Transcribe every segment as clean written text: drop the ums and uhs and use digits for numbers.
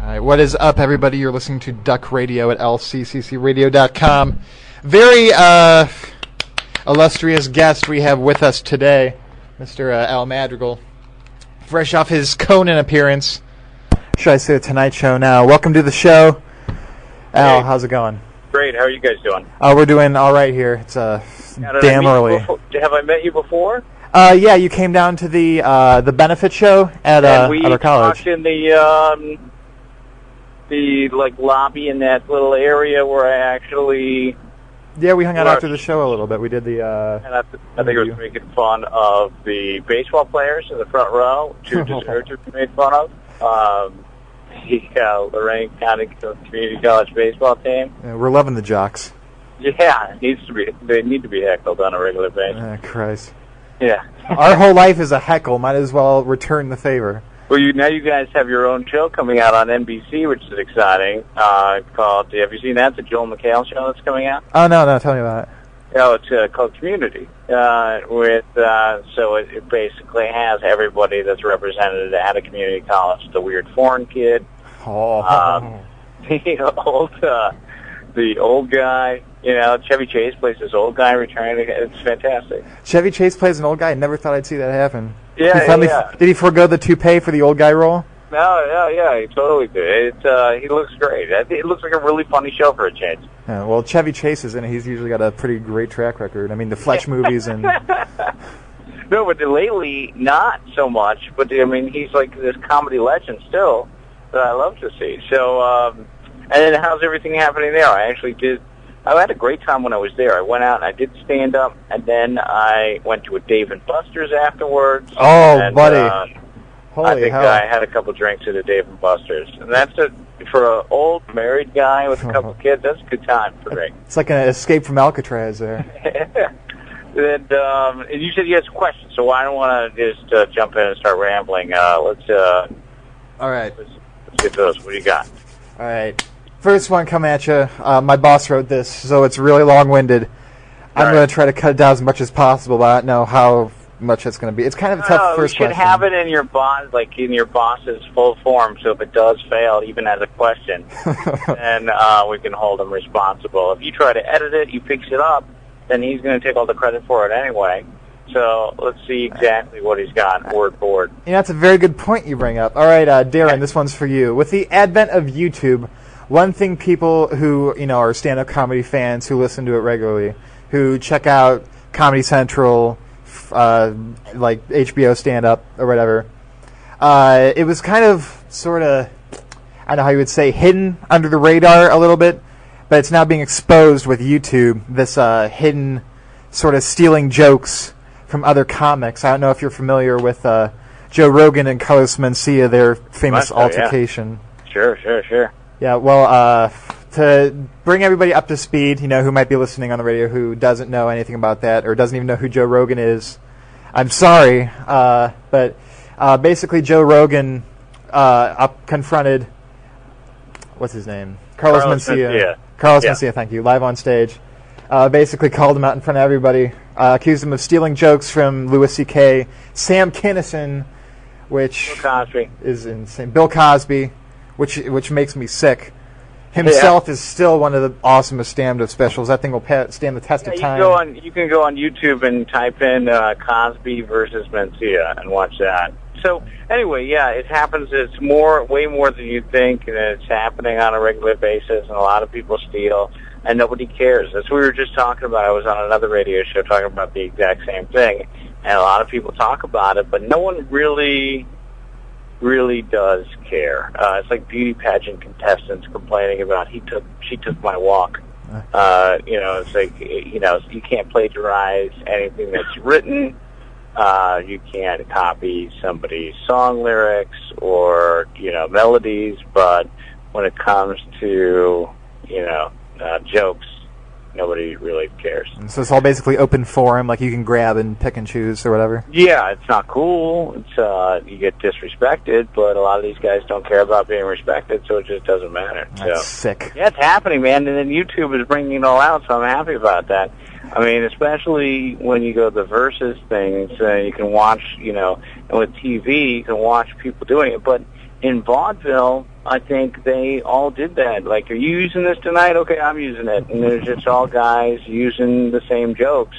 Alright, what is up, everybody? You're listening to Duck Radio at lcccradio.com. Very illustrious guest we have with us today, Mr. Al Madrigal, fresh off his Conan appearance. Should I say the Tonight Show now? Welcome to the show. Al, how's it going? Great. How are you guys doing? We're doing all right here. It's damn early. Have I met you before? Yeah, you came down to the benefit show at our college. We talked in the lobby in that little area where I actually... Yeah, we hung out after the show a little bit. We did the... and I think it was making fun of the baseball players in the front row, who deserved to be made fun of. The Lorraine County Community College baseball team. Yeah, we're loving the jocks. Yeah, they need to be heckled on a regular basis. Christ. Yeah. Our whole life is a heckle. Might as well return the favor. Well, now you guys have your own show coming out on NBC, which is exciting. Called, have you seen that? The Joel McHale show that's coming out? Oh, no, tell me about it. Oh, it's called Community. So it basically has everybody that's represented at a community college. The weird foreign kid. The old guy. You know, Chevy Chase plays this old guy returning. It's fantastic. Chevy Chase plays an old guy? I never thought I'd see that happen. Yeah, Did he forego the toupee for the old guy role? No, he totally did. He looks great. It looks like a really funny show for a change. Yeah, well, Chevy Chase is in it. He's usually got a pretty great track record. I mean, the Fletch movies and... No, but ise not so much. But, I mean, he's like this comedy legend still that I love to see. So, and then how's everything happening there? I had a great time when I was there. I went out and I did stand up, and then I went to a Dave & Buster's afterwards. Oh, and, buddy. Holy hell. I had a couple drinks at a Dave & Buster's. And that's for an old married guy with a couple kids, that's a good time for me. It's like an escape from Alcatraz there. And you said you had some questions, so I don't want to just jump in and start rambling. All right. Let's get to those. What do you got? All right. First one coming at you. My boss wrote this, so it's really long-winded. I'm going to try to cut it down as much as possible, but I don't know how much it's going to be. It's kind of a tough first question. You should have it in your boss's full form, so if it does fail, even as a question, then we can hold him responsible. If you try to edit it, you fix it up, then he's going to take all the credit for it anyway. So let's see exactly what he's got word for word. That's a very good point you bring up. All right, Darren, this one's for you. With the advent of YouTube, one thing people who are stand-up comedy fans who listen to it regularly, who check out Comedy Central, like HBO stand-up or whatever, it was kind of sort of, I don't know how you would say, hidden under the radar a little bit, but it's now being exposed with YouTube, this hidden sort of stealing jokes from other comics. I don't know if you're familiar with Joe Rogan and Carlos Mencia, their famous altercation. Yeah. Sure. Yeah, well, to bring everybody up to speed, who might be listening on the radio who doesn't know anything about that or doesn't even know who Joe Rogan is, I'm sorry, but basically Joe Rogan confronted, what's his name? Carlos Mencia. Carlos Mencia, thank you, live on stage. Basically called him out in front of everybody, accused him of stealing jokes from Louis C.K., Sam Kinison, which Bill Cosby. Is insane. Bill Cosby. Which makes me sick. Himself is still one of the awesomest stand-up specials. That thing will stand the test of time. You can go on YouTube and type in Cosby versus Mencia and watch that. So anyway, it happens. It's way more than you think, and it's happening on a regular basis. And a lot of people steal, and nobody cares. That's what we were just talking about. I was on another radio show talking about the exact same thing, and a lot of people talk about it, but no one really does care. It's like beauty pageant contestants complaining about she took my walk. It's like you can't plagiarize anything that's written. You can't copy somebody's song lyrics or melodies, but when it comes to jokes, nobody really cares. And so it's all basically open forum, like you can grab and pick and choose or whatever? Yeah, it's not cool. It's you get disrespected, but a lot of these guys don't care about being respected, so it just doesn't matter. That's sick. Yeah, it's happening, man, and then YouTube is bringing it all out, so I'm happy about that. I mean, especially when you go to the Versus things, you can watch, and with TV, you can watch people doing it, but in vaudeville, I think they all did that. Like, are you using this tonight? Okay, I'm using it. And there's just all guys using the same jokes.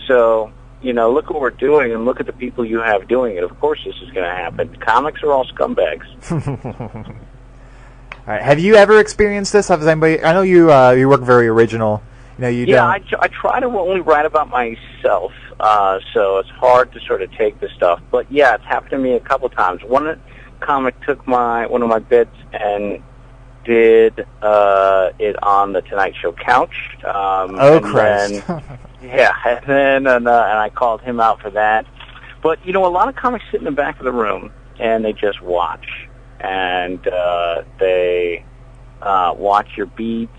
So, look what we're doing, and look at the people you have doing it. Of course this is going to happen. Comics are all scumbags. All right. Have you ever experienced this? Has anybody? I know you work very original. I try to only write about myself, so it's hard to sort of take this stuff. But yeah, it's happened to me a couple times. One comic took one of my bits and did it on the Tonight Show couch. Christ! And I called him out for that. But a lot of comics sit in the back of the room and they just watch, and they watch your beats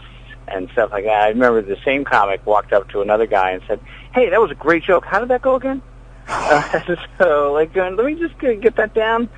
and stuff like that. I remember the same comic walked up to another guy and said, "Hey, that was a great joke. How did that go again?" So, let me just get that down.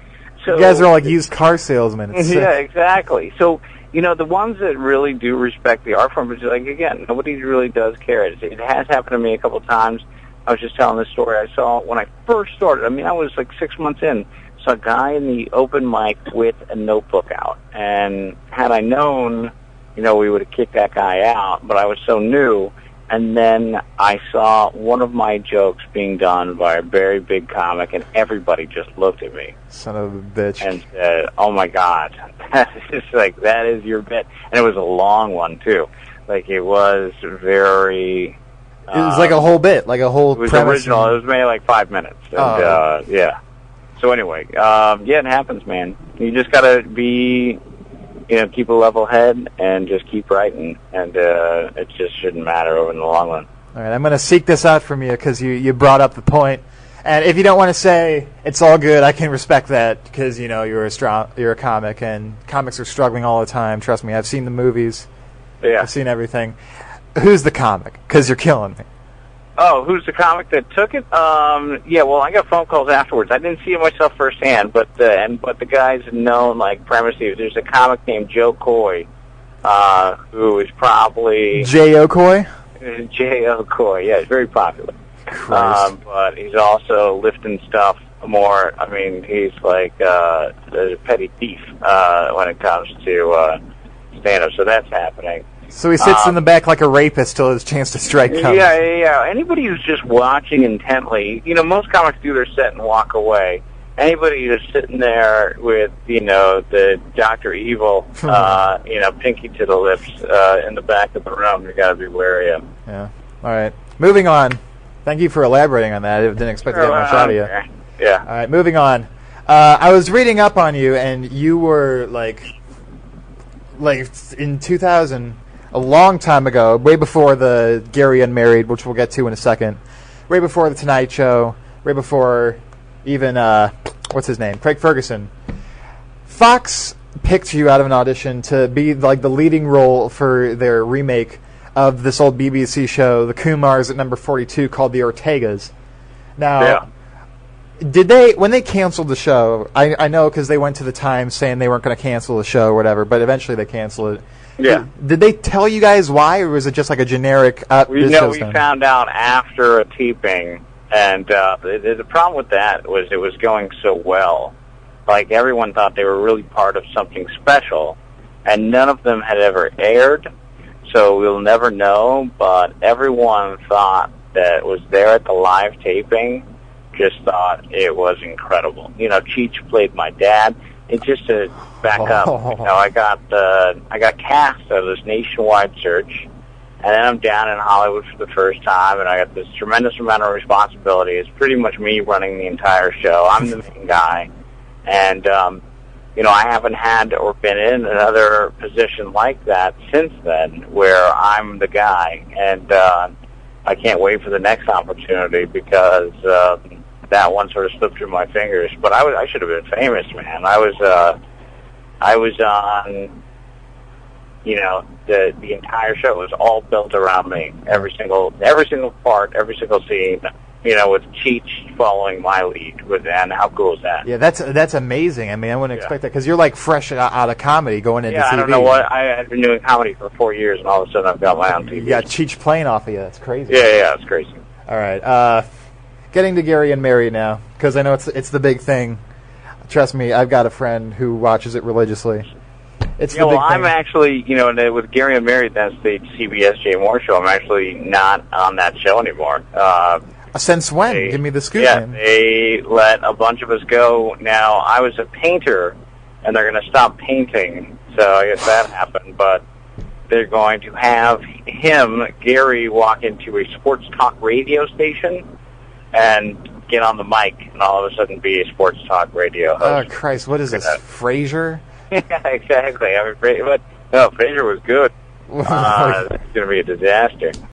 So, you guys are all like used car salesmen. Yeah, exactly. So, the ones that really do respect the art form, which is like, again, nobody really does care. It has happened to me a couple of times. I was just telling this story. I saw when I first started, I was like 6 months in, saw a guy in the open mic with a notebook out. And had I known, we would have kicked that guy out, but I was so new. And then I saw one of my jokes being done by a very big comic, and everybody just looked at me. Son of a bitch. And said, "Oh my God, that is your bit." And it was a long one too. Like, it was very... it was like a whole bit, like a whole premise. It was original. It was maybe like 5 minutes. And, yeah. So anyway, it happens, man. You just gotta be... keep a level head and just keep writing, and it just shouldn't matter over in the long run. All right, I'm going to seek this out from you because you brought up the point. And if you don't want to say it's all good, I can respect that because, you're a comic, and comics are struggling all the time. Trust me, I've seen the movies. Yeah. I've seen everything. Who's the comic? Because you're killing me. Oh, who's the comic that took it? I got phone calls afterwards. I didn't see it myself firsthand, but the guys known, like, premise. There's a comic named Joe Coy, who is probably... J.O. Coy? J.O. Coy, yeah, he's very popular. Christ. But he's also lifting stuff more. He's like a petty thief when it comes to stand-up, so that's happening. So he sits in the back like a rapist till his chance to strike comes. Yeah. Anybody who's just watching intently, most comics do their set and walk away. Anybody who's sitting there with, the Dr. Evil, pinky to the lips in the back of the room, you got to be wary of. Yeah. All right. Moving on. Thank you for elaborating on that. I didn't expect to get much out of you. Yeah. All right. Moving on. I was reading up on you, and you were like in 2000. A long time ago, way before the Gary Unmarried, which we'll get to in a second, way before the Tonight Show, way before even, what's his name, Craig Ferguson. Fox picked you out of an audition to be like the leading role for their remake of this old BBC show, The Kumars at number 42, called The Ortegas. Now, when they canceled the show, I know because they went to the Times saying they weren't going to cancel the show or whatever, but eventually they canceled it. Yeah. Did they tell you guys why, or was it just like a generic... we found out after a taping, and the problem with that was it was going so well. Like, everyone thought they were really part of something special, and none of them had ever aired, so we'll never know, but everyone thought that was there at the live taping just thought it was incredible. Cheech played my dad. And just to back up, I got cast out of this nationwide search, and then I'm down in Hollywood for the first time, and I got this tremendous amount of responsibility. It's pretty much me running the entire show. I'm the main guy, and I haven't had or been in another position like that since then, where I'm the guy, and I can't wait for the next opportunity because. That one sort of slipped through my fingers, but I should have been famous, man. I was on, the entire show was all built around me. Every single part, every single scene, with Cheech following my lead. And how cool is that? Yeah, that's amazing. I wouldn't expect that because you're like fresh out of comedy going into TV. I don't know what I've been doing comedy for 4 years, and all of a sudden I've got my own TV. You got Cheech playing off of you. That's crazy. Yeah, it's crazy. All right. Getting to Gary Unmarried now, because I know it's the big thing. Trust me, I've got a friend who watches it religiously. It's the big thing. I'm actually, with Gary and Mary, that's the CBS Jay Moore show. I'm actually not on that show anymore. Since when? Give me the scoop, yeah, man. they let a bunch of us go. Now, I was a painter, and they're going to stop painting, so I guess that happened. But they're going to have Gary, walk into a sports talk radio station and get on the mic and all of a sudden be a sports talk radio host. Oh, Christ, what is this, Frasier? Yeah, exactly. I mean, Frasier was good. It's going to be a disaster.